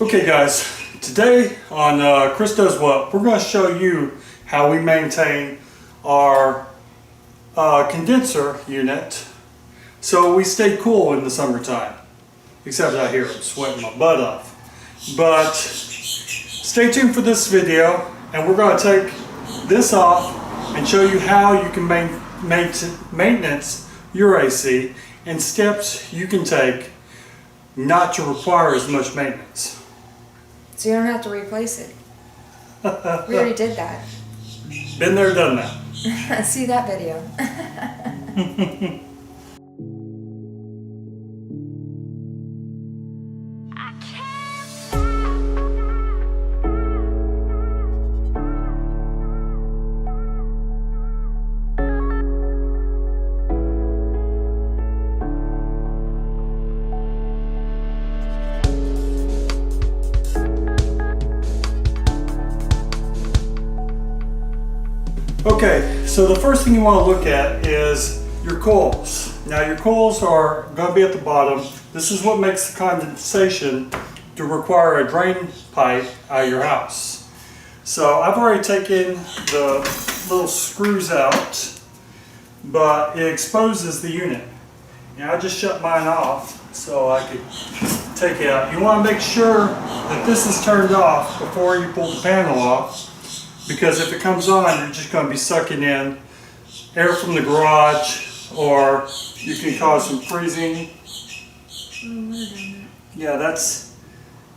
Okay guys, today on Chris Does What, we're going to show you how we maintain our condenser unit so we stay cool in the summertime. Except out here I'm sweating my butt off. But stay tuned for this video and we're going to take this off and show you how you can maintenance your AC and steps you can take not to require as much maintenance. So you don't have to replace it. We already did that. Been there, done that. See that video. Okay, so the first thing you want to look at is your coils. Now your coils are going to be at the bottom. This is what makes the condensation to require a drain pipe out of your house. So I've already taken the little screws out, but it exposes the unit. Now I just shut mine off so I could take it out. You want to make sure that this is turned off before you pull the panel off, because if it comes on, you're just going to be sucking in air from the garage, or you can cause some freezing. Yeah, that's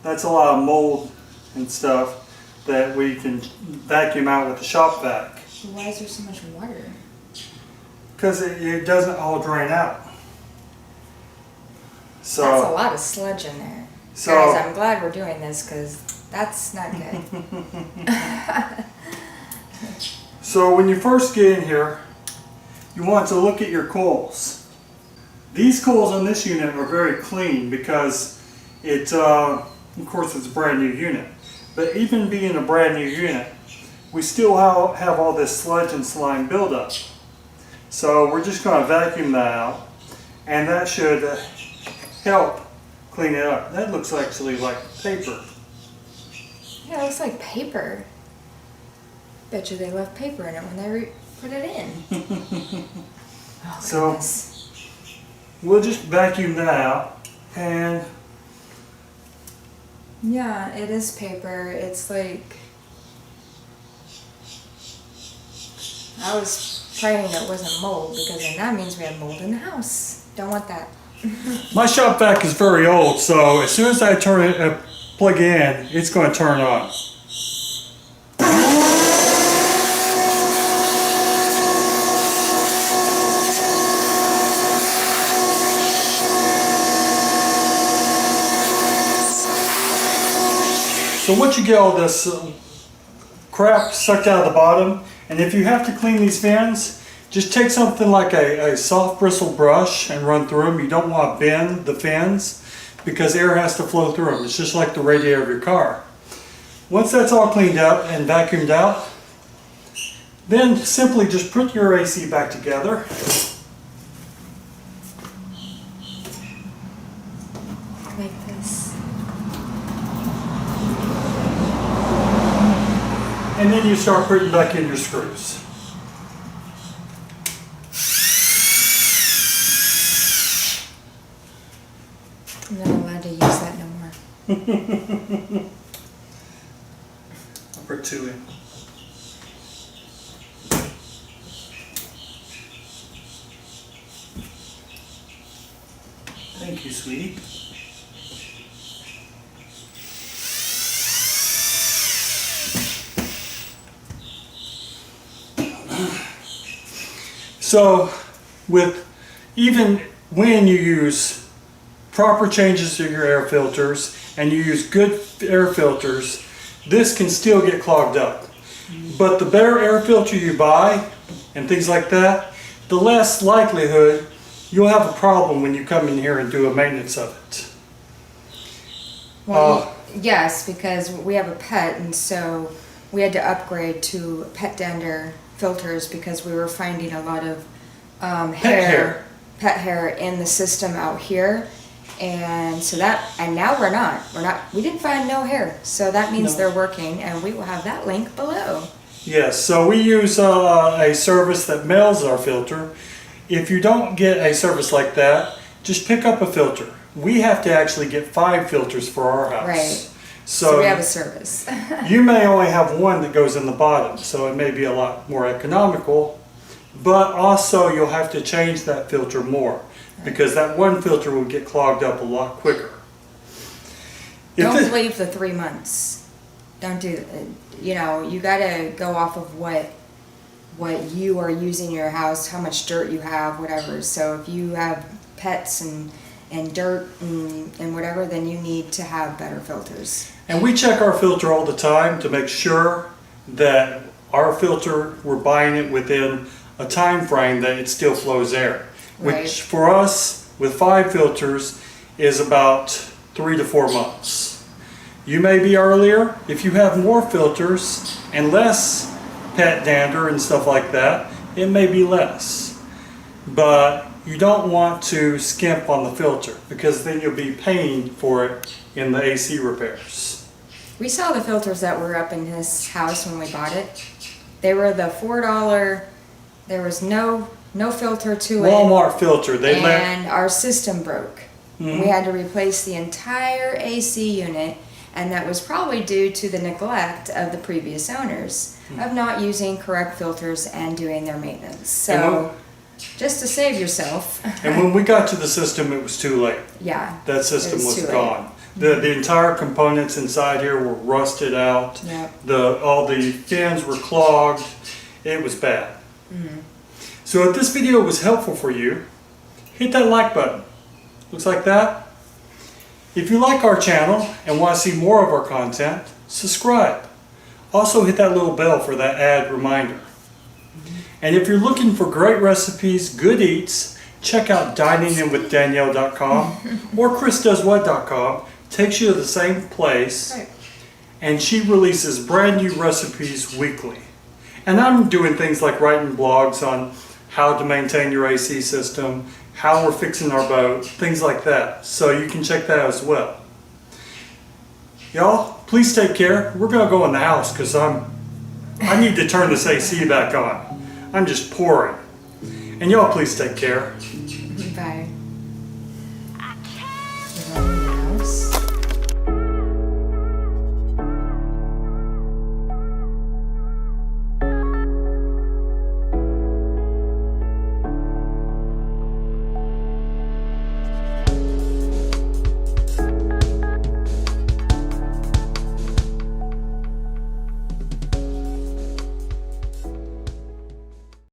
a lot of mold and stuff that we can vacuum out with the shop vac. Why is there so much water? Because it doesn't all drain out. So that's a lot of sludge in there. So, guys, I'm glad we're doing this because that's not good. So when you first get in here, you want to look at your coils. These coils on this unit are very clean because of course it's a brand new unit. But even being a brand new unit, we still have all this sludge and slime buildup. So we're just going to vacuum that out, and that should help clean it up. That looks actually like paper. Yeah, it looks like paper. Bet you they left paper in it when they put it in. Oh, so goodness. We'll just vacuum that out, and yeah, it is paper. It's like, I was praying it wasn't mold, because then that means we have mold in the house. Don't want that. my shop vac is very old, so as soon as I plug it in, it's going to turn on. So once you get all this crap sucked out of the bottom, and if you have to clean these fans, just take something like a soft bristle brush and run through them. You don't want to bend the fins because air has to flow through them. It's just like the radiator of your car. Once that's all cleaned up and vacuumed out, then simply just put your AC back together. Like this. And then you start putting back in your screws. I'm not allowed to use that no more. I'll put two in. Thank you, sweetie. So, even when you use proper changes to your air filters and you use good air filters, this can still get clogged up. But the better air filter you buy and things like that, the less likelihood you'll have a problem when you come in here and do a maintenance of it. Well, yes, because we have a pet, and so we had to upgrade to pet dander filters because we were finding a lot of pet hair in the system out here, And so and now we didn't find no hair. So that means they're working, and we will have that link below. Yes, so we use a service that mails our filter. If you don't get a service like that, just pick up a filter. We have to actually get 5 filters for our house. Right. So we have a service. you may only have one that goes in the bottom, so it may be a lot more economical, but also you'll have to change that filter more because that one filter will get clogged up a lot quicker. Don't leave the 3 months. Don't do it. You know, you gotta go off of what you are using in your house, how much dirt you have, whatever. So if you have pets and dirt and whatever, then you need to have better filters. And we check our filter all the time to make sure that our filter, we're buying it within a time frame that it still flows air. Right. Which for us, with 5 filters, is about 3 to 4 months. You may be earlier. If you have more filters and less pet dander and stuff like that, it may be less. But you don't want to skimp on the filter because then you'll be paying for it in the AC repairs. We saw the filters that were up in this house when we bought it. They were the $4. There was no filter to Walmart filter. And our system broke. We had to replace the entire AC unit, and that was probably due to the neglect of the previous owners of not using correct filters and doing their maintenance. So just to save yourself. And when we got to the system, it was too late. Yeah. That system was too gone. The entire components inside here were rusted out. Yep. All the fins were clogged. It was bad. So if this video was helpful for you, hit that like button. Looks like that. If you like our channel and want to see more of our content, subscribe. Also hit that little bell for that ad reminder. And if you're looking for great recipes, good eats, check out dininginwithdanielle.com or chrisdoeswhat.com. Takes you to the same place. Right. And she releases brand new recipes weekly. And I'm doing things like writing blogs on how to maintain your AC system, how we're fixing our boat, things like that. So you can check that as well. Y'all, please take care. We're going to go in the house because I need to turn this AC back on. I'm just pouring. And y'all please take care. Bye.